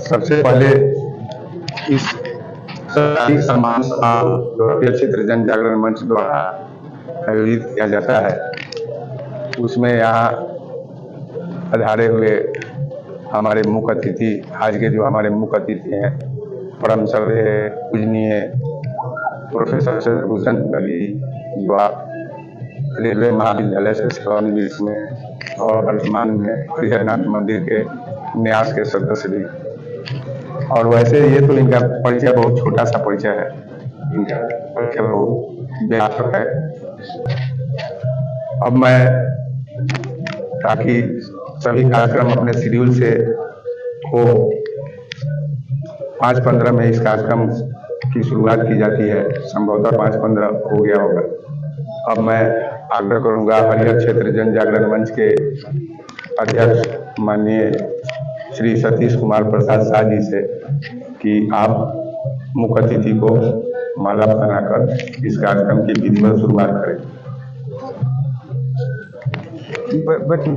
सबसे पहले इस सरकारी सम्मान समारोह जो हरियर क्षेत्र जन जागरण मंच द्वारा आयोजित किया जाता है, उसमें यहाँ पधारे हुए हमारे मुख्य अतिथि, आज के जो हमारे मुख्य अतिथि हैं, परम श्रद्धेय पूजनीय प्रोफेसर शत्रुघ्न गली, युवा रेलवे महाविद्यालय से सेवानिवृत्त में और वर्तमान में हरिहरनाथ मंदिर के न्यास के सदस्य भी। और वैसे ये तो इनका परिचय बहुत छोटा सा परिचय है, इनका परिचय बहुत व्यापक है। अब मैं, ताकि सभी कार्यक्रम अपने शेड्यूल से हो, 5:15 में इस कार्यक्रम की शुरुआत की जाती है, संभवतः 5:15 हो गया होगा। अब मैं आग्रह करूंगा हरियर क्षेत्र जन जागरण मंच के अध्यक्ष माननीय श्री सतीश कुमार प्रसाद शाह जी से कि आप मुख्य अतिथि को माला पहनाकर इस कार्यक्रम की विधिवत शुरुआत करें।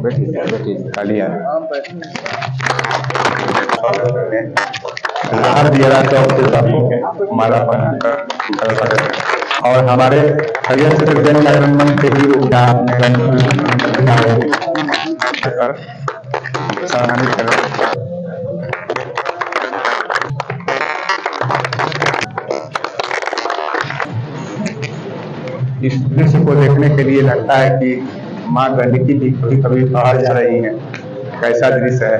बैठिए तालियां। माला पहनाकर और हमारे हरियर क्षेत्र जन जागरण मंच के ही सम्मानित करें। इस दृश्य को देखने के लिए लगता है कि माँ गंडकी भी कभी कभी बाहर जा रही है। कैसा दृश्य है,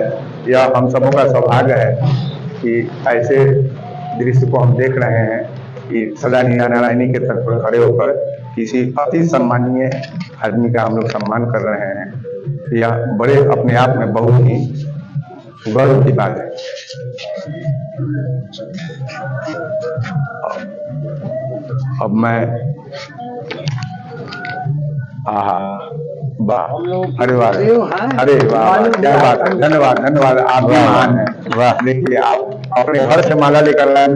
यह हम सबों का सौभाग्य है कि ऐसे दृश्य को हम देख रहे हैं कि सदा नारायणी के तट पर खड़े होकर किसी अति सम्मानीय आदमी का हम लोग सम्मान कर रहे हैं। यह बड़े अपने आप में बहुत ही गर्व की बात है। अब मैं अरे वाह, अरे वाह, क्या बात है, धन्यवाद धन्यवाद, आप भी महान हैं। वाह, देखिए आप अपने घर से माला लेकर आए,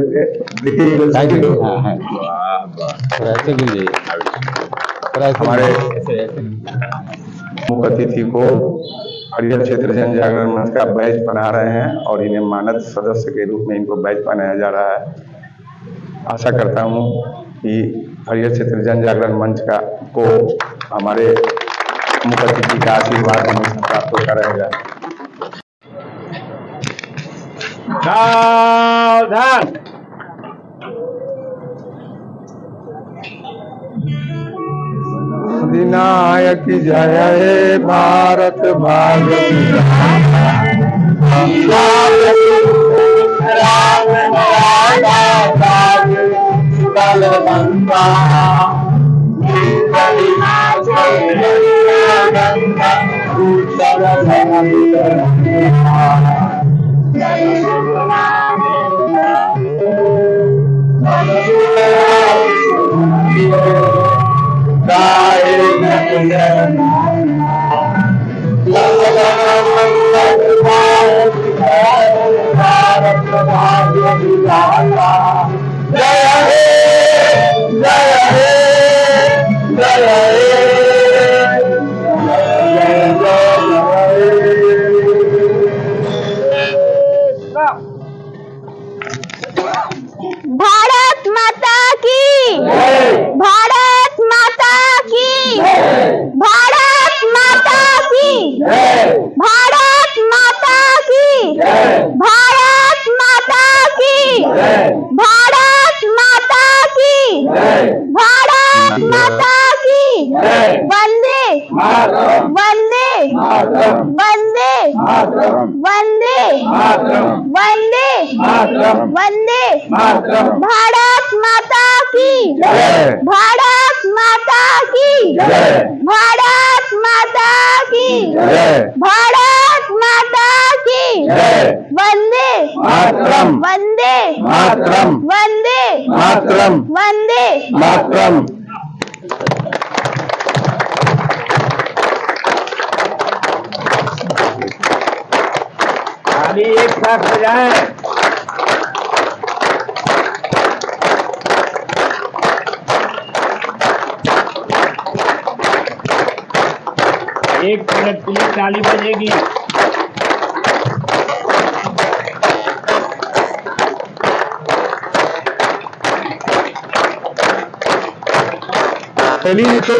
देखिए हमारे मुख्य अतिथि को हरियर क्षेत्र जन जागरण मंच का बैच बना रहे हैं और इन्हें मानद सदस्य के रूप में इनको बैच बनाया जा रहा है। आशा करता हूँ कि हरियर क्षेत्र जन जागरण मंच को हमारे मुख्य अतिथि का आशीर्वाद हमेशा प्राप्त होता रहेगा। सावधान। विनायक जय हे भारत भाग्य भारत माता की, भारत माता की, भारत माता की, भारत माता की, भारत माता की, भारत माता की, भारत माता की, वंदे वंदे वंदे वंदे वंदे वंदे भारत माता की, भारत माता की, भारत माता की, भारत माता की, वंदे वंदे वंदे वंदे मातरम। एक साथ बजाएं। एक मिनट के लिए ताली बजेगी। चलिए तो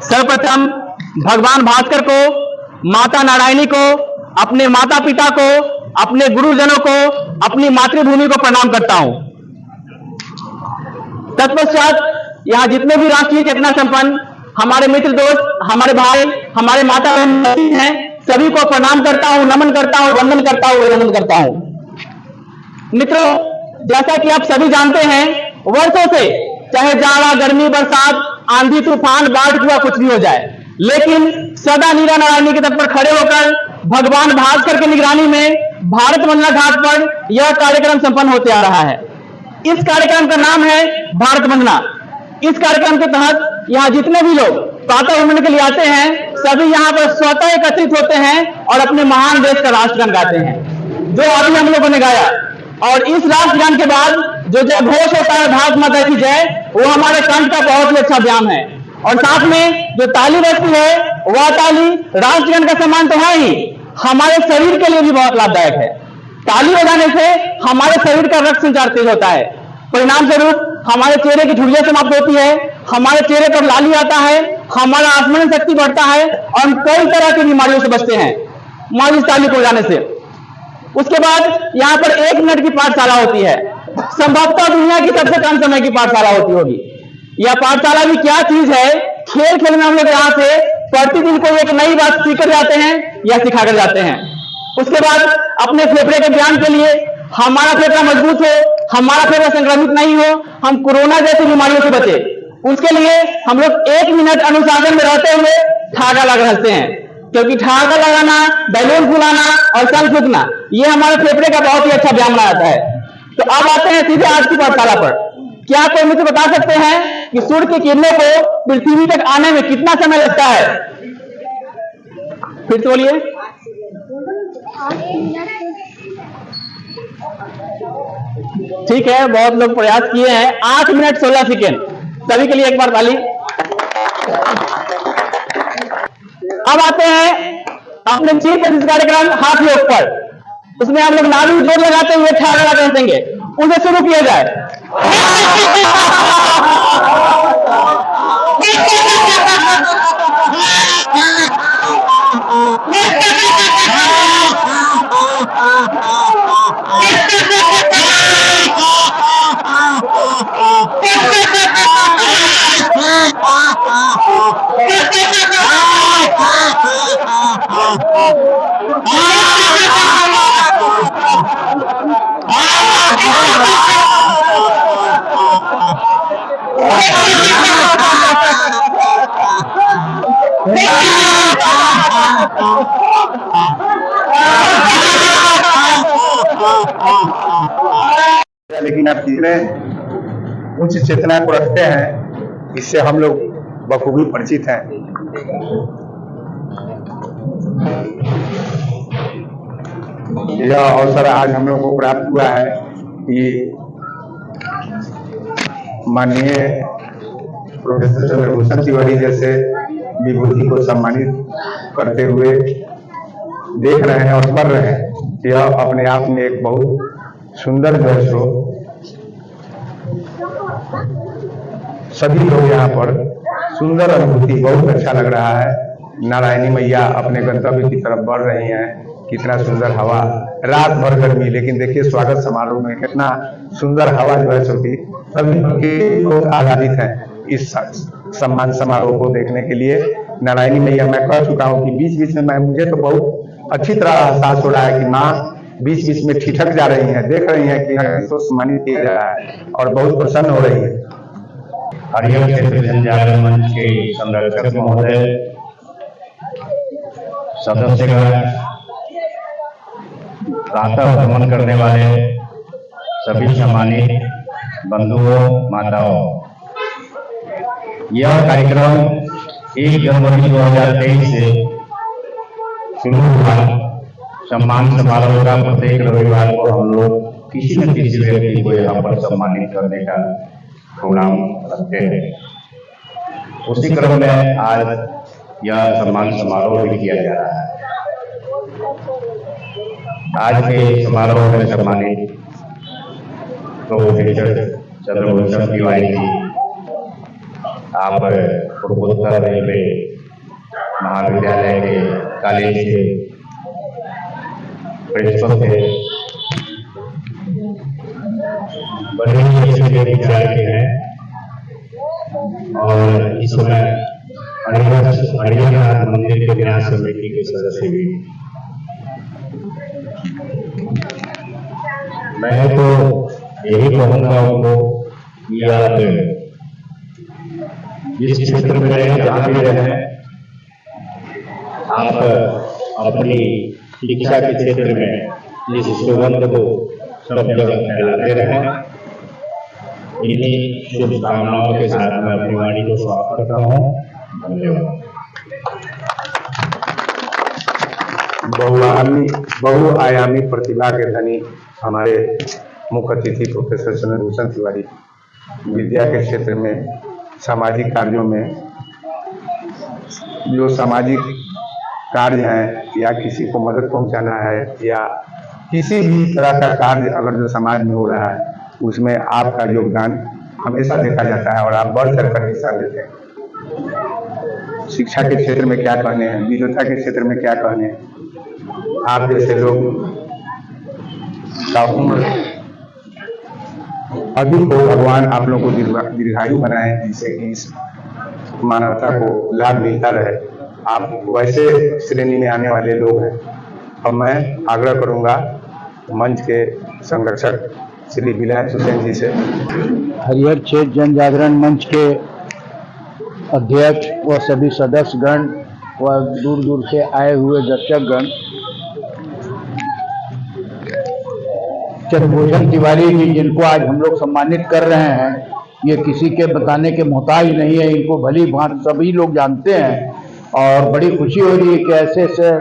सर्वप्रथम भगवान भास्कर को, माता नारायणी को, अपने माता पिता को, अपने गुरुजनों को, अपनी मातृभूमि को प्रणाम करता हूं। तत्पश्चात यहाँ जितने भी राष्ट्रीय चेतना संपन्न हमारे मित्र दोस्त, हमारे भाई, हमारे माता बहन हैं, सभी को प्रणाम करता हूं, नमन करता हूं, वंदन करता हूं, अभिनंदन करता हूं। मित्रों, जैसा कि आप सभी जानते हैं, वर्षों से चाहे जाड़ा, गर्मी, बरसात, आंधी, तूफान, बाढ़ हुआ कुछ भी हो जाए, लेकिन सदा नीरा नारायणी के तट पर खड़े होकर भगवान भास्कर की निगरानी में भारत वंदना घाट पर यह कार्यक्रम संपन्न होते आ रहा है। इस कार्यक्रम का नाम है भारत वंदना। इस कार्यक्रम के तहत यहाँ जितने भी लोग प्रातः भ्रमण के लिए आते हैं, सभी यहाँ पर स्वतः एकत्रित होते हैं और अपने महान देश का राष्ट्रगान गाते हैं, जो अभी हम लोगों ने गाया। और इस राष्ट्रगान के बाद जो जय घोष होता है भारत माता की जय, वो हमारे कंठ का बहुत ही अच्छा व्यायाम है। और साथ में जो ताली बजती है, वह ताली राष्ट्रगान का सम्मान तो है ही, हमारे शरीर के लिए भी बहुत लाभदायक है। ताली बजाने से हमारे शरीर का रक्त संचार तेज होता है, परिणाम स्वरूप हमारे चेहरे की झुर्रियां समाप्त होती है, हमारे चेहरे पर लाली आता है, हमारा आत्मन शक्ति बढ़ता है और हम कई तरह की बीमारियों से बचते हैं हमारी ताली को बजाने से। उसके बाद यहाँ पर 1 मिनट की पाठशाला होती है, संभवतः दुनिया की सबसे कम समय की पाठशाला होती होगी। यह पाठशाला भी क्या चीज है, खेल खेल में हम लोग यहाँ से प्रतिदिन कोई एक नई बात सीख कर जाते हैं या सिखा कर जाते हैं। उसके बाद अपने फेफड़े के व्यायाम के लिए हमारा फेफड़ा मजबूत हो, हमारा फेफड़ा संक्रमित नहीं हो, हम कोरोना जैसी बीमारियों से बचे, उसके लिए हम लोग 1 मिनट अनुशासन में रहते हुए ठाका लगा हंसते हैं, क्योंकि ठाका लगाना, बैलून फुलाना और सन फूकना ये हमारे फेफड़े का बहुत ही अच्छा व्यायाम माना जाता है। तो अब आते हैं सीधे आज की पाठशाला पर। क्या कोई मुझे बता सकते हैं कि सूर्य की किरणों को पृथ्वी तक आने में कितना समय लगता है? फिर से बोलिए। ठीक है, बहुत लोग प्रयास किए हैं। 8 मिनट 16 सेकेंड। सभी के लिए एक बार ताली। अब आते हैं अपने चीफ गेस्ट कार्यक्रम हाथ योग पर। उसमें हम लोग नाभि जोर लगाते हुए ठाड़ा लगा देंगे, उसे शुरू किया जाए। लेकिन आप कितने उच्च चेतना को रखते हैं, इससे हम लोग बखूबी परिचित हैं। यह अवसर आज हम लोग को प्राप्त हुआ है कि माननीय प्रोफेसर चंद्रभूषण तिवारी जैसे विभूति को सम्मानित करते हुए देख रहे हैं और कर रहे हैं। यह अपने आप में एक बहुत सुंदर दृश्य हो। सभी लोग यहाँ पर सुंदर अनुभूति, बहुत अच्छा लग रहा है। नारायणी मैया अपने गंतव्य की तरफ बढ़ रही हैं। कितना सुंदर हवा, रात भर गर्मी, लेकिन देखिए स्वागत समारोह में कितना सुंदर हवा जो है छोटी, सभी लोग आधारित हैं इस सम्मान समारोह को देखने के लिए। नारायणी मैया, मैं कह चुका हूँ कि बीच बीच में मुझे तो बहुत अच्छी तरह एहसास हो रहा है कि माँ बीच बीच में ठिठक जा रही हैं, देख रही हैं कि तो सम्मानित किया जा रहा है और बहुत प्रसन्न हो रही है। हरिओम क्षेत्र जनजागरण मंच के संरक्षक महोदय, सदस्यगण, प्रातः भ्रमण करने वाले सभी सम्मानित बंधुओं, माताओं, यह कार्यक्रम 1 जनवरी 2023 से शुरू हुआ। सम्मान समारोह का प्रत्येक रविवार को हम लोग किसी न किसी व्यक्ति को यहाँ पर सम्मानित करने का प्रोग्राम रखते हैं। उसी क्रम में आज यह सम्मान समारोह भी किया जा रहा है। आज के समारोह में सम्मानित प्रोफेसर चंद्रभूषण तिवारी जी, आप पूर्वोत्तर रेलवे महाविद्यालय के कॉलेज के प्रिंसिपल थे, बड़े ही अच्छे विचार के हैं और इस समय हरिहर मंदिर के न्यास समिति के सदस्य भी। मैं तो यही कहूँगा उनको कि आप जिस क्षेत्र में रहें, जहाँ भी रहें, आप अपनी शिक्षा के क्षेत्र में इस सुगंध को सब जगह फैलाते रहें। इन्हीं शुभकामनाओं के साथ मैं अपनी वाणी को समाप्त करता हूँ। धन्यवाद। बहुआयामी प्रतिभा के धनी हमारे मुख्य अतिथि प्रोफेसर चंद्रभूषण तिवारी विद्या के क्षेत्र में, सामाजिक कार्यों में, जो सामाजिक कार्य हैं या किसी को मदद पहुंचाना है या किसी भी तरह का कार्य अगर जो समाज में हो रहा है, उसमें आपका योगदान हमेशा देखा जाता है और आप बढ़ चढ़कर हिस्सा लेते हैं। शिक्षा के क्षेत्र में क्या कहने हैं, विद्वता के क्षेत्र में क्या कहने हैं, आप जैसे लोग का उम्र अधिक हो, भगवान आप लोगों को दीर्घायु बनाए, जिससे कि इस मानवता को लाभ मिलता रहे। आप वैसे श्रेणी में आने वाले लोग हैं और मैं आग्रह करूंगा मंच के संरक्षक श्री विलायत हुसैन जी से, हरिहर क्षेत्र जन जागरण मंच के अध्यक्ष व सभी सदस्यगण व दूर दूर से आए हुए दर्शकगण, चंद्रभूषण तिवारी जी जिनको आज हम लोग सम्मानित कर रहे हैं, ये किसी के बताने के मोहताज नहीं है, इनको भली भांति सभी लोग जानते हैं और बड़ी खुशी हो रही है कि ऐसे ऐसे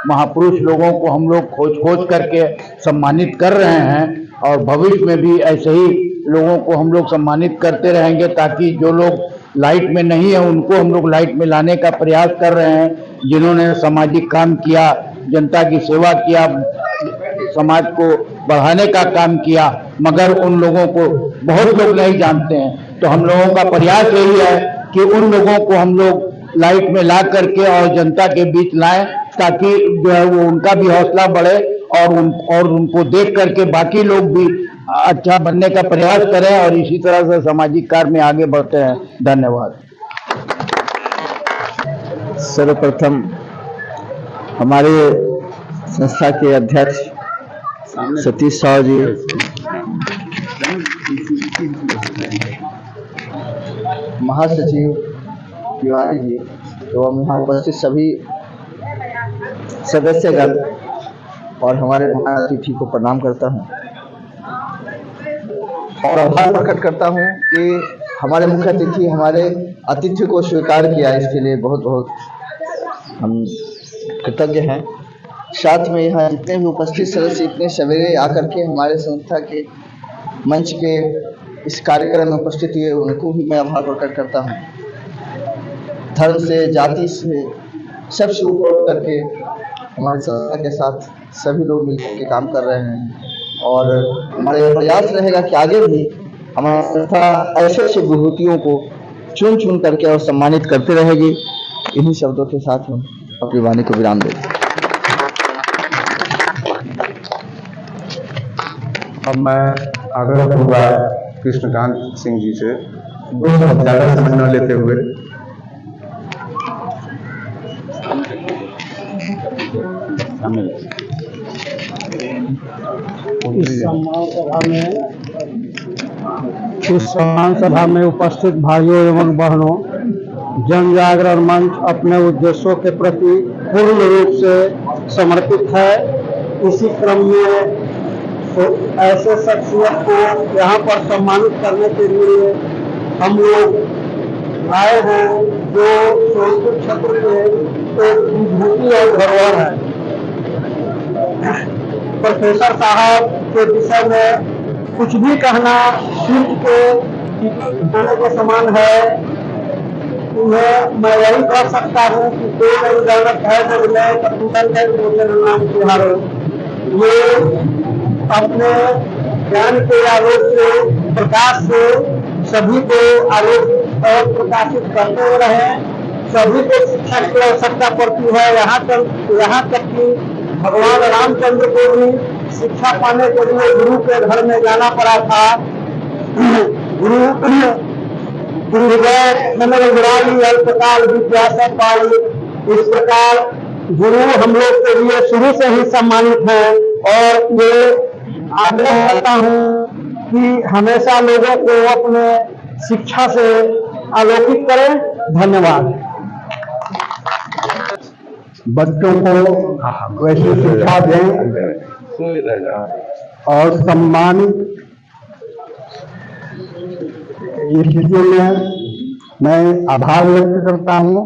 महापुरुष लोगों को हम लोग खोज करके सम्मानित कर रहे हैं और भविष्य में भी ऐसे ही लोगों को हम लोग सम्मानित करते रहेंगे, ताकि जो लोग लाइट में नहीं है उनको हम लोग लाइट में लाने का प्रयास कर रहे हैं। जिन्होंने सामाजिक काम किया, जनता की सेवा किया, समाज को बढ़ाने का काम किया, मगर उन लोगों को बहुत लोग नहीं जानते हैं। तो हम लोगों का प्रयास यही है कि उन लोगों को हम लोग लाइट में ला करके और जनता के बीच लाएं, ताकि जो है वो उनका भी हौसला बढ़े और उनको देख करके बाकी लोग भी अच्छा बनने का प्रयास करें और इसी तरह से सामाजिक कार्य में आगे बढ़ते हैं। धन्यवाद। सर्वप्रथम हमारे संस्था के अध्यक्ष सतीश साहु जी, महासचिव तिवारी जी एवं यहाँ उपस्थित सभी सदस्यगण और हमारे महान अतिथि को प्रणाम करता हूँ और आभार प्रकट करता हूँ कि हमारे मुख्य अतिथि हमारे अतिथि को स्वीकार किया, इसके लिए बहुत बहुत हम कृतज्ञ हैं। साथ में यहाँ जितने भी उपस्थित सदस्य इतने सवेरे आकर के हमारे संस्था के मंच के इस कार्यक्रम में उपस्थित हुए, उनको भी मैं आभार प्रकट करता हूँ। धर्म से, जाति से, सबसे ऊपर करके हमारे संस्था के साथ सभी लोग मिलकर के काम कर रहे हैं और हमारे प्रयास रहेगा कि आगे भी हमारा संस्था ऐसे ऐसे विभूतियों को चुन करके और सम्मानित करते रहेगी। इन्हीं शब्दों के साथ हम अपनी वाणी को विराम देते। अब मैं आग्रह करूंगा कृष्णकांत सिंह जी से, ज्यादा समय न लेते हुए इस सम्मान सभा में उपस्थित भाइयों एवं बहनों, जन जागरण मंच अपने उद्देश्यों के प्रति पूर्ण रूप से समर्पित है। इसी क्रम में तो ऐसे शख्सियत को यहाँ पर सम्मानित करने के लिए हम लोग आए हैं, जो सोनपुर क्षेत्र में एक विभूति और धरोहर है। प्रोफेसर साहब के विषय में कुछ भी कहना शिल्प के कहने के समान है। मैं यही कह सकता हूँ कि कोई नहीं जानत है जब मैं कपूतर के भोजन नाम तिहारो, ये अपने ज्ञान के आलोक से, प्रकाश से सभी को आलोक और प्रकाशित करते रहे। सभी को शिक्षा की आवश्यकता पड़ती है। यहाँ तक कि भगवान रामचंद्र को भी शिक्षा पाने के लिए गुरु के घर में जाना पड़ा था। गुरुदेव नमन अल्पकाल विद्या सब पाई। इस प्रकार गुरु हम लोग के लिए शुरू से ही सम्मानित हैं और ये आग्रह करता हूँ कि हमेशा लोगों को अपने शिक्षा से आलोकित करें। धन्यवाद। बच्चों को वैसी शिक्षा दें और सम्मानित स्थिति में मैं आभार व्यक्त करता हूँ,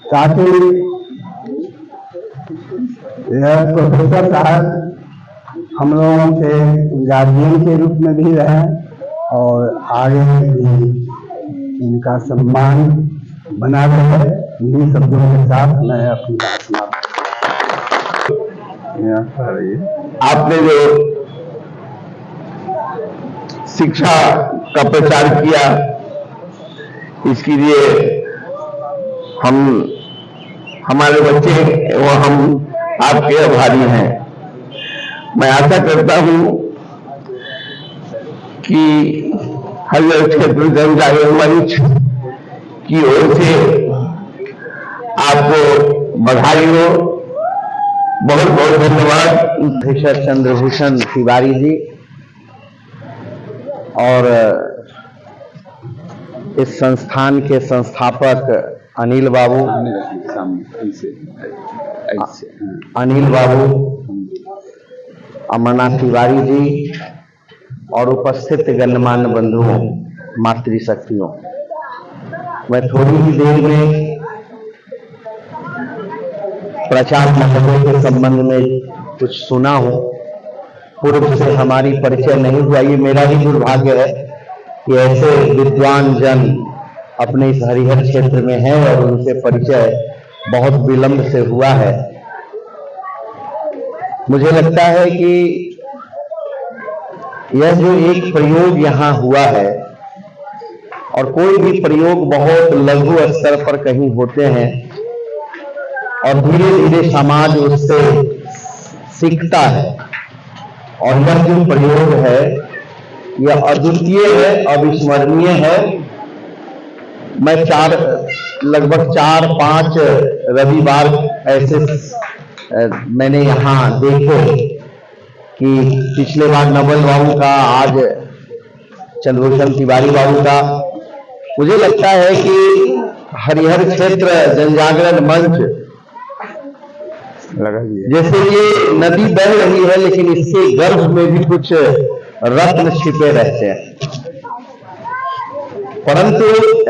ताकि यह प्रोफेसर साहब हम लोगों के गार्जियन के रूप में भी रहे और आगे भी इनका सम्मान बना रहे। इन्हीं शब्दों के साथ मैं अपनी बात समाप्त। आपने जो शिक्षा का प्रचार किया, इसके लिए हमारे बच्चे व हम आपके आभारी हैं। मैं आशा करता हूं कि हरिहर क्षेत्र जन जागरण मंच की ओर से आपको बधाई हो। बहुत बहुत धन्यवाद प्रोफेसर चंद्रभूषण तिवारी जी और इस संस्थान के संस्थापक अनिल बाबू, अमरनाथ तिवारी जी और उपस्थित गणमान्य बंधुओं, मातृशक्तियों, मैं थोड़ी ही देर में प्रचार महोत्सव के संबंध में कुछ सुना हूं। पूर्व से हमारी परिचय नहीं हुआ। ये मेरा ही दुर्भाग्य है कि ऐसे विद्वान जन अपने इस हरिहर क्षेत्र में हैं और उनसे परिचय बहुत विलंब से हुआ है। मुझे लगता है कि यह जो एक प्रयोग यहाँ हुआ है, और कोई भी प्रयोग बहुत लघु स्तर पर कहीं होते हैं और धीरे धीरे समाज उससे सीखता है, और यह जो प्रयोग है यह अद्वितीय है, अविस्मरणीय है। मैं लगभग 4-5 रविवार ऐसे मैंने यहाँ देखे कि पिछले बार नवल बाबू का, आज चंद्रभूषण तिवारी बाबू का। मुझे लगता है कि हरिहर क्षेत्र जनजागरण मंच जैसे ये नदी बह रही है, लेकिन इसके गर्भ में भी कुछ रत्न छिपे रहते हैं, परंतु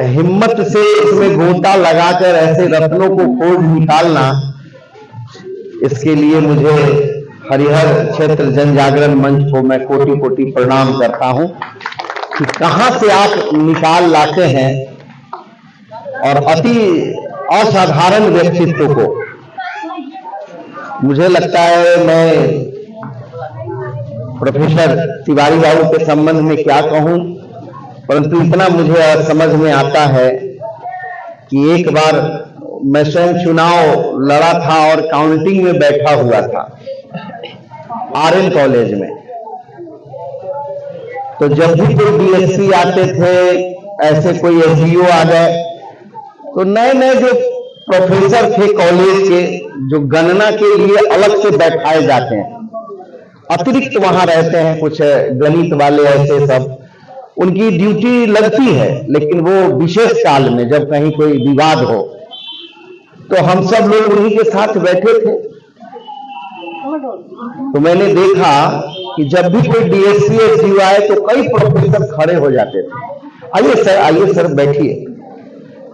हिम्मत से इसमें गोता लगाकर ऐसे रत्नों को खोज निकालना, इसके लिए मुझे हरिहर क्षेत्र जनजागरण मंच को मैं कोटि कोटि प्रणाम करता हूं कि कहां से आप निकाल लाते हैं और अति असाधारण व्यक्तित्व को। मुझे लगता है, मैं प्रोफेसर तिवारी बाबू के संबंध में क्या कहूं, परंतु इतना मुझे समझ में आता है कि एक बार मैं स्वयं चुनाव लड़ा था और काउंटिंग में बैठा हुआ था आरएन कॉलेज में। तो जब भी कोई बीएससी आते थे, ऐसे कोई एसडीओ आ गए, तो नए नए जो प्रोफेसर थे कॉलेज के, जो गणना के लिए अलग से बैठाए जाते हैं, अतिरिक्त वहां रहते हैं कुछ गणित वाले ऐसे सब, उनकी ड्यूटी लगती है, लेकिन वो विशेष काल में जब कहीं कोई विवाद हो तो हम सब लोग उन्हीं के साथ बैठे थे। तो मैंने देखा कि जब भी कोई डीएससी एसयू आए तो कई प्रोफेसर खड़े हो जाते थे, आइए सर बैठिए।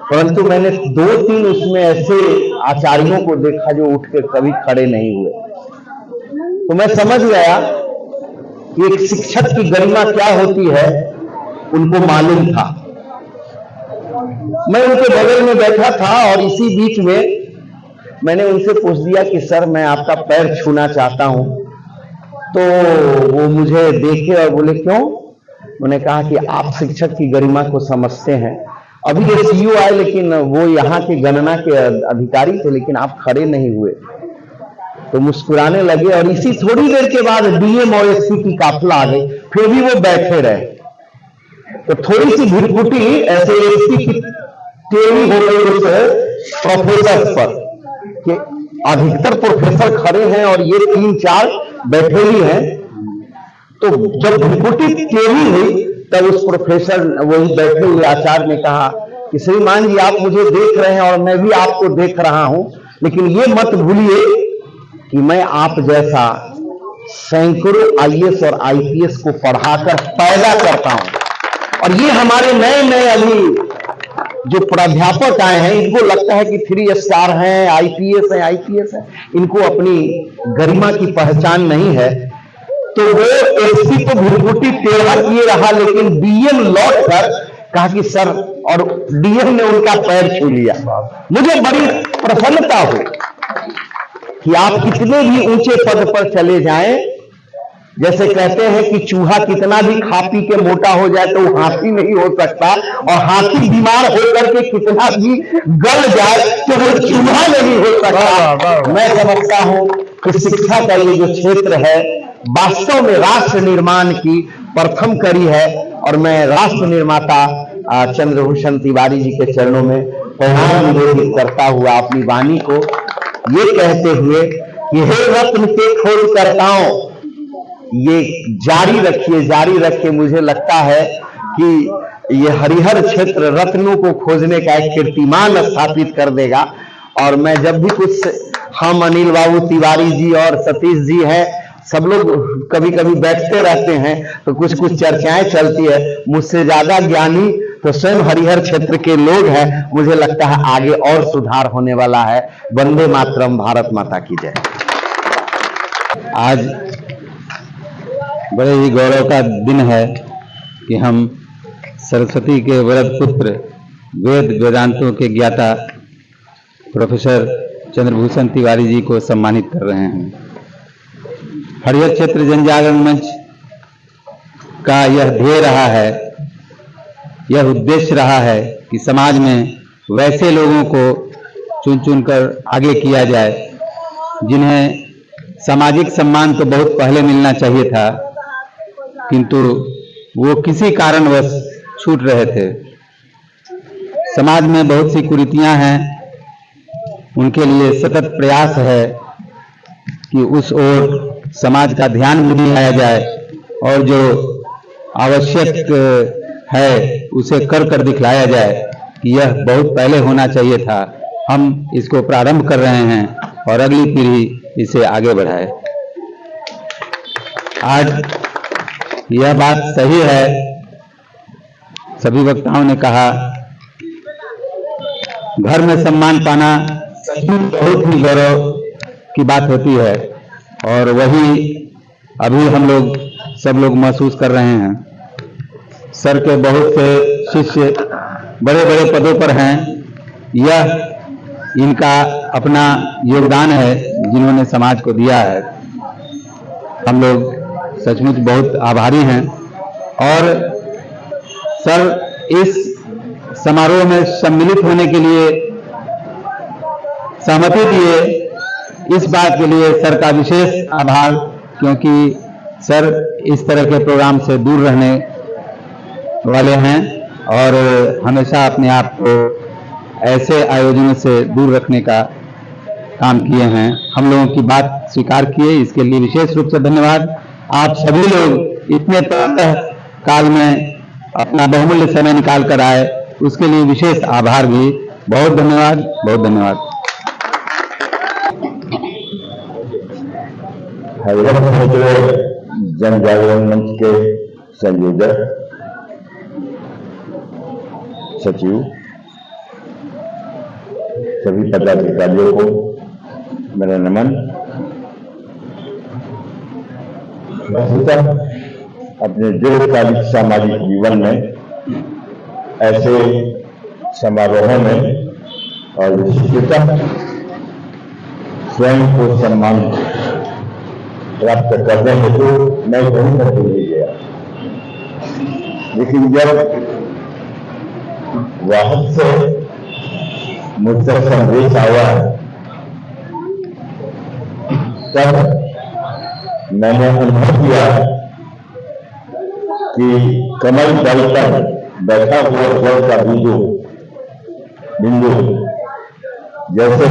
परंतु मैंने 2-3 उसमें ऐसे आचार्यों को देखा जो उठ के कभी खड़े नहीं हुए। तो मैं समझ गया कि एक शिक्षक की गरिमा क्या होती है उनको मालूम था। मैं उनके बगल में बैठा था और इसी बीच में मैंने उनसे पूछ दिया कि सर मैं आपका पैर छूना चाहता हूं। तो वो मुझे देखे और बोले क्यों? उन्होंने कहा कि आप शिक्षक की गरिमा को समझते हैं। अभी ये सीयू आए लेकिन वो यहाँ के गणना के अधिकारी थे, लेकिन आप खड़े नहीं हुए। तो मुस्कुराने लगे और इसी थोड़ी देर के बाद डीएम और एसपी की काफिला आ गई, फिर भी वो बैठे रहे। तो थोड़ी सी भिड़पुटी ऐसे एसपी की टेढ़ी हो गई उस प्रोफेसर पर कि अधिकतर प्रोफेसर खड़े हैं और ये 3-4 बैठे ही हैं। तो जब भिड़पुटी टेढ़ी हुई तब उस प्रोफेसर वही बैठे हुए आचार्य ने कहा कि श्रीमान जी आप मुझे देख रहे हैं और मैं भी आपको देख रहा हूं, लेकिन ये मत भूलिए कि मैं आप जैसा सैकड़ों आईएएस और आईपीएस को पढ़ाकर पैदा करता हूं। और ये हमारे नए अभी जो प्राध्यापक आए हैं इनको लगता है कि 3 स्टार हैं, आईपीएस हैं, इनको अपनी गरिमा की पहचान नहीं है। तो वो एसपी को भिड़पुटी टेढ़ा किए रहा, लेकिन डीएम लौट कर कहा कि सर, और डीएम ने उनका पैर छू लिया। मुझे बड़ी प्रसन्नता हुई कि आप कितने भी ऊंचे पद पर चले जाएं, जैसे कहते हैं कि चूहा कितना भी खा पी के मोटा हो जाए तो वो हाथी नहीं हो सकता, और हाथी बीमार होकर के कितना भी गल जाए तो वो चूहा नहीं हो सकता। मैं समझता हूं कि शिक्षा का ये जो क्षेत्र है वास्तव में राष्ट्र निर्माण की प्रथम कड़ी है, और मैं राष्ट्र निर्माता चंद्रभूषण तिवारी जी के चरणों में प्रणाम निवेदित करता हुआ अपनी वाणी को ये कहते हुए कि हे रत्न के खोजकर्ताओं, ये जारी रखिए। मुझे लगता है कि ये हरिहर क्षेत्र रत्नों को खोजने का एक कीर्तिमान स्थापित कर देगा। और मैं जब भी कुछ, हम अनिल बाबू तिवारी जी और सतीश जी हैं, सब लोग कभी कभी बैठते रहते हैं तो कुछ चर्चाएं चलती है। मुझसे ज्यादा ज्ञानी तो स्वयं हरिहर क्षेत्र के लोग हैं। मुझे लगता है आगे और सुधार होने वाला है। वंदे मातरम, भारत माता की जय। आज बड़े ही गौरव का दिन है कि हम सरस्वती के वरद पुत्र, वेद वेदांतों के ज्ञाता प्रोफेसर चंद्रभूषण तिवारी जी को सम्मानित कर रहे हैं। हरिहर क्षेत्र जनजागरण मंच का यह ध्येय रहा है, यह उद्देश्य रहा है कि समाज में वैसे लोगों को चुन कर आगे किया जाए जिन्हें सामाजिक सम्मान तो बहुत पहले मिलना चाहिए था, किंतु वो किसी कारणवश छूट रहे थे। समाज में बहुत सी कुरीतियां हैं, उनके लिए सतत प्रयास है कि उस ओर समाज का ध्यान भी दिलाया जाए, और जो आवश्यक है उसे कर दिखलाया जाए कि यह बहुत पहले होना चाहिए था। हम इसको प्रारंभ कर रहे हैं और अगली पीढ़ी इसे आगे बढ़ाए। आज यह बात सही है, सभी वक्ताओं ने कहा, घर में सम्मान पाना बहुत ही गौरव की बात होती है, और वही अभी हम लोग सब लोग महसूस कर रहे हैं। सर के बहुत से शिष्य बड़े बड़े पदों पर हैं। यह इनका अपना योगदान है जिन्होंने समाज को दिया है। हम लोग सचमुच बहुत आभारी हैं। और सर इस समारोह में सम्मिलित होने के लिए सहमति दिए, इस बात के लिए सर का विशेष आभार, क्योंकि सर इस तरह के प्रोग्राम से दूर रहने वाले हैं और हमेशा अपने आप को ऐसे आयोजनों से दूर रखने का काम किए हैं। हम लोगों की बात स्वीकार किए, इसके लिए विशेष रूप से धन्यवाद। आप सभी लोग इतने प्रातः काल में अपना बहुमूल्य समय निकाल कर आए, उसके लिए विशेष आभार भी। बहुत धन्यवाद, बहुत धन्यवाद। हरिहर क्षेत्र जन जागरण मंच के संयोजक, सचिव, सभी पदाधिकारियों को मेरा नमन। वस्तुतः अपने दीर्घकालिक सामाजिक जीवन में ऐसे समारोहों में और विशिष्टता स्वयं को सम्मान प्राप्त करने हेतु मैं कहीं तक नहीं गया, लेकिन जब वाहन से मुझ तक संदेश आया तब मैंने अनुभव किया कि कमल दल पर बैठा हुआ जल का बिंदु जैसे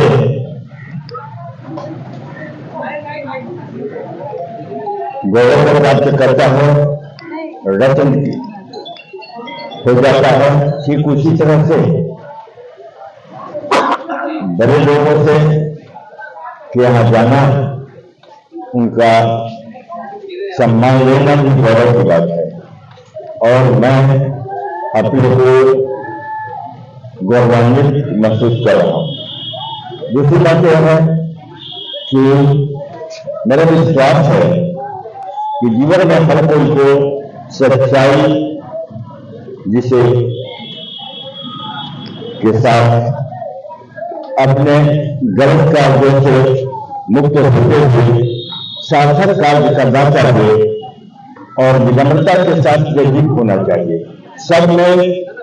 गौरव प्राप्त करता है, रत्न हो जाता है। ठीक उसी तरह से बड़े लोगों से के यहाँ जाना, उनका सम्मान लेना भी गौरव की बात है और मैं अपने को गौरवान्वित महसूस कर रहा हूँ। दूसरी बात यह है कि मेरा विश्वास है कि जीवन में हर कोई को सच्चाई जिसे के साथ अपने गलत कार्यों से मुक्त होते हुए सार्थक कार्य करना चाहिए और विनम्रता के साथ प्रेरित होना चाहिए। सब में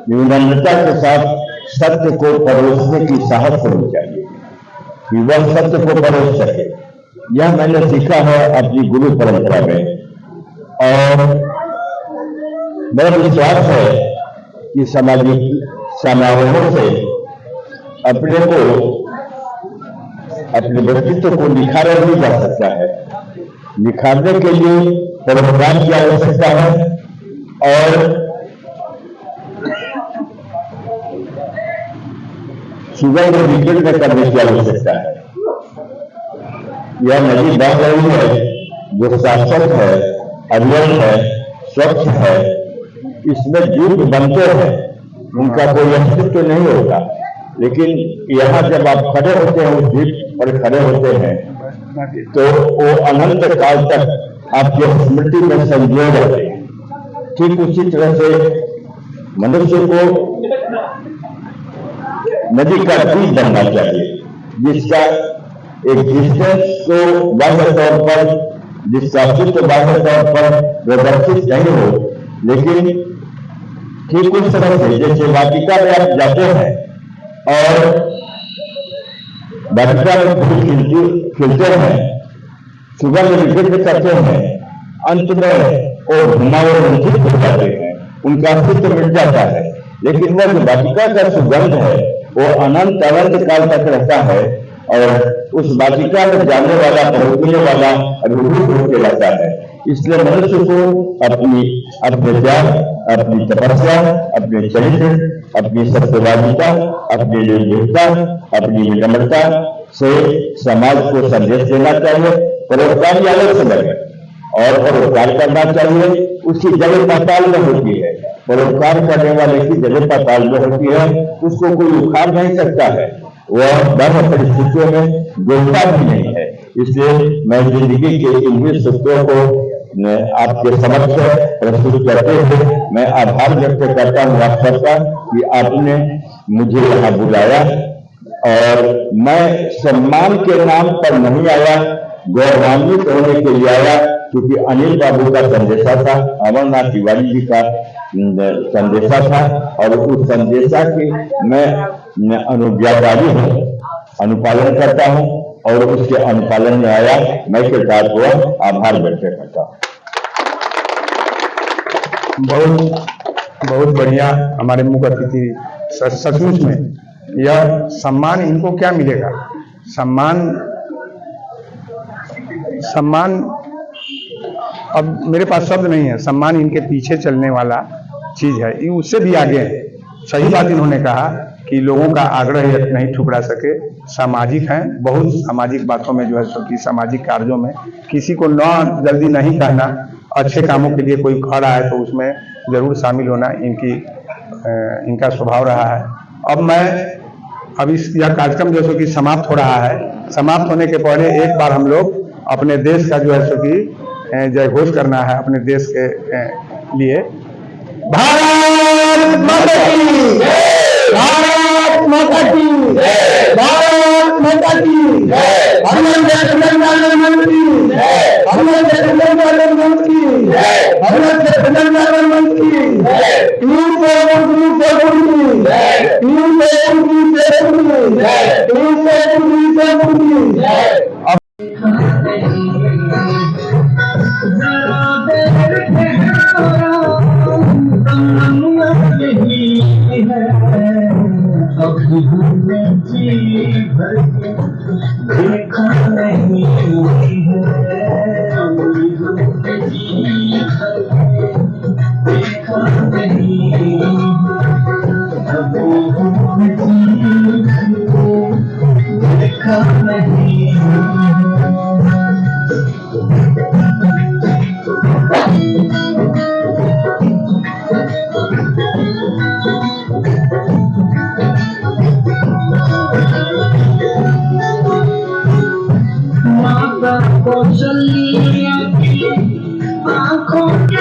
विनम्रता के साथ सत्य को परोसने की साहस होनी चाहिए कि वह सत्य को परोस सके। यह मैंने सीखा है अपनी गुरु परंपरा में और मेरा विश्वास है कि सामाजिक समारोहों से अपने को, अपने व्यक्तित्व को निखारा नहीं जा सकता है। निखारने के लिए परोपकार की आवश्यकता है और सुगंध विकीर्ण करने की आवश्यकता है। यह नदी बह रही है जो शाश्वत है, अविरल है, स्वच्छ है, इसमें द्वीप बनते हैं, उनका कोई अस्तित्व नहीं होता, लेकिन यहाँ जब आप खड़े होते हैं, उस द्वीप पर खड़े होते हैं तो वो अनंत काल तक आपके स्मृति में संजोए रहते हैं। ठीक उसी तरह से मनुष्य को नदी का द्वीप बनना चाहिए, जिसका एग्जिस्टेंस को बाह्य तौर पर, जिसका अस्तित्व बाह्य तौर पर प्रदर्शित नहीं हो, लेकिन ठीक उस तरह से जैसे वाटिका में आप जाते हैं और वाटिका में फूल खिलते हैं, सुगंध विकीर्ण करते हैं, अंत में वो घुमावंचित हो जाते हैं, उनका अस्तित्व मिट जाता है। लेकिन वह जो वाटिका का सुगंध है वो अनंत अनंत काल तक रहता है और उस वाटिका में जाने वाला, पहुंचने वाला अभिभूत होकर रहता है। इसलिए मनुष्य को अपने ज्ञान, अपनी तपस्या, अपने चरित्र, अपनी सत्यवादिता, अपनी निर्भीकता, अपनी विनम्रता से समाज को संदेश देना चाहिए। परोपकार अलग से लगे और परोपकार करना चाहिए, उसकी जगह पाताल में होती है। परोपकार करने वाले की जगह पाताल में होती है, उसको कोई उखाड़ नहीं सकता है, वह धर्म परिस्थितियों में गोलता भी नहीं है। इसलिए मैं जिंदगी के इन 20 सूत्रों को आपके समक्ष प्रस्तुत करते हुए मैं आभार व्यक्त करता हूँ आप सबका कि आपने मुझे यहाँ बुलाया और मैं सम्मान के नाम पर नहीं आया, गौरवान्वित होने के लिए आया, क्योंकि अनिल बाबू का संदेशा था, अमरनाथ तिवारी जी का संदेशा था और उस संदेशा की मैं अनुज्ञाकारी हूँ, अनुपालन करता हूँ और उसके अनुपालन में आया। मैं कृतज्ञ हुआ, आभार व्यक्त करता हूँ। बहुत बढ़िया हमारे मुख्य अतिथि, सचमुच में यह सम्मान इनको क्या मिलेगा? सम्मान अब मेरे पास शब्द नहीं है। सम्मान इनके पीछे चलने वाला चीज है, ये उससे भी आगे है। सही बात इन्होंने कहा कि लोगों का आग्रह नहीं ठुकरा सके, सामाजिक हैं, बहुत सामाजिक बातों में जो है सो कि सामाजिक कार्यों में किसी को न जल्दी नहीं कहना अच्छे कामों के लिए कोई खड़ा है तो उसमें जरूर शामिल होना इनका स्वभाव रहा है। अब यह कार्यक्रम जो सो कि समाप्त हो रहा है, समाप्त होने के पहले एक बार हम लोग अपने देश का जो है सो कि जय घोष करना है अपने देश के लिए। भारत माता की जय, भारत माता की जय, भारत माता की जय, हनुमान जय की जय, हनुमान जय की जय, हनुमान जय की जय, तीन आँखों के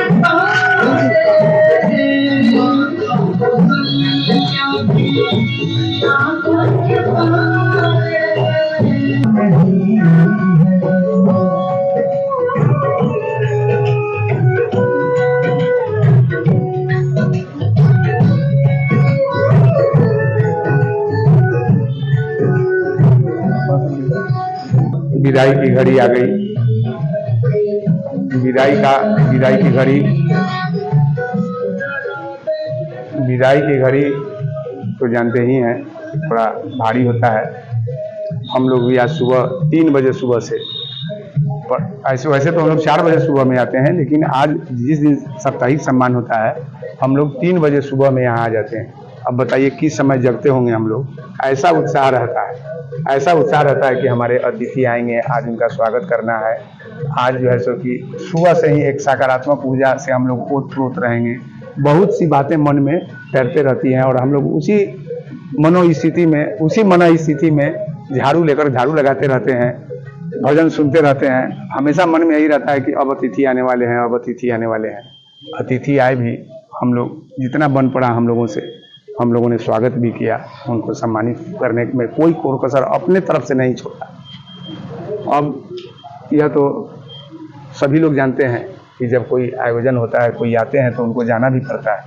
विदाई की घड़ी आ गई। विदाई की घड़ी तो जानते ही हैं थोड़ा भारी होता है। हम लोग भी आज सुबह 3 बजे सुबह से, वैसे तो हम लोग 4 बजे सुबह में आते हैं, लेकिन आज जिस दिन साप्ताहिक सम्मान होता है हम लोग 3 बजे सुबह में यहाँ आ जाते हैं। अब बताइए किस समय जगते होंगे हम लोग। ऐसा उत्साह रहता है कि हमारे अतिथि आएंगे, आज उनका स्वागत करना है। आज जो है सो कि सुबह से ही एक सकारात्मक ऊर्जा से हम लोग ओत-प्रोत रहेंगे। बहुत सी बातें मन में तैरते रहती हैं और हम लोग उसी मनोस्थिति में झाड़ू लगाते रहते हैं, भजन सुनते रहते हैं। हमेशा मन में यही रहता है कि अब अतिथि आने वाले हैं। अतिथि आए भी, हम लोग जितना बन पड़ा हम लोगों ने स्वागत भी किया। उनको सम्मानित करने में कोई कोर-कसर अपने तरफ से नहीं छोड़ा। अब यह तो सभी लोग जानते हैं कि जब कोई आयोजन होता है, कोई आते हैं तो उनको जाना भी पड़ता है।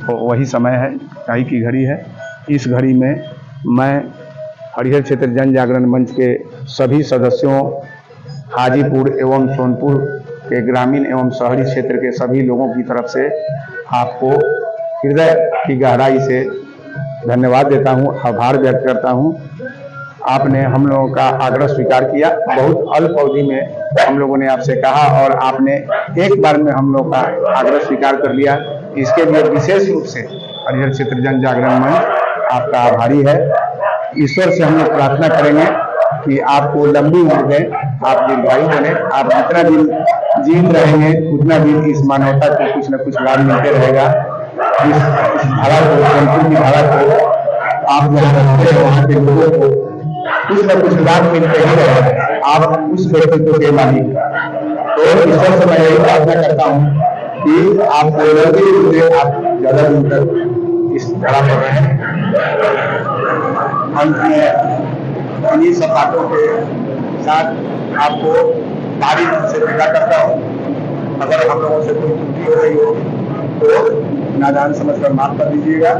तो वही समय है, विदाई की घड़ी है। इस घड़ी में मैं हरिहर क्षेत्र जन जागरण मंच के सभी सदस्यों, हाजीपुर एवं सोनपुर के ग्रामीण एवं शहरी क्षेत्र के सभी लोगों की तरफ से आपको हृदय की गहराई से धन्यवाद देता हूँ, आभार व्यक्त करता हूँ। आपने हम लोगों का आग्रह स्वीकार किया। बहुत अल्प अवधि में हम लोगों ने आपसे कहा और आपने एक बार में हम लोग का आग्रह स्वीकार कर लिया। इसके लिए विशेष रूप से हरिहर क्षेत्र जन जागरण मंच आपका आभारी है। ईश्वर से हम लोग प्रार्थना करेंगे कि आपको लंबी उम्र दें, आप दीर्घायु बने। आप जितना दिन जीवित रहेंगे उतना दिन इस मानवता को कुछ न कुछ लाभ मिलते रहेगा। इस धारा को, सोनपुर की धारा को, आप जहाँ रहते हैं वहाँ के लोगों को कुछ न कुछ लाभ मिलते ही रहेगा। आप उस व्यक्तित्व के मालिक। तो ईश्वर से मैं यही प्रार्थना करता हूँ कि आपको लंबी उम्र दे, आप ज्यादा दिन तक इस धारा पर रहें। अंत में इन्हीं सब बातों के साथ आपको भारी मन से विदा करता हूँ। अगर हम लोगों से कोई त्रुटि हो रही हो तो नादान समझकर माफ कर दीजिएगा।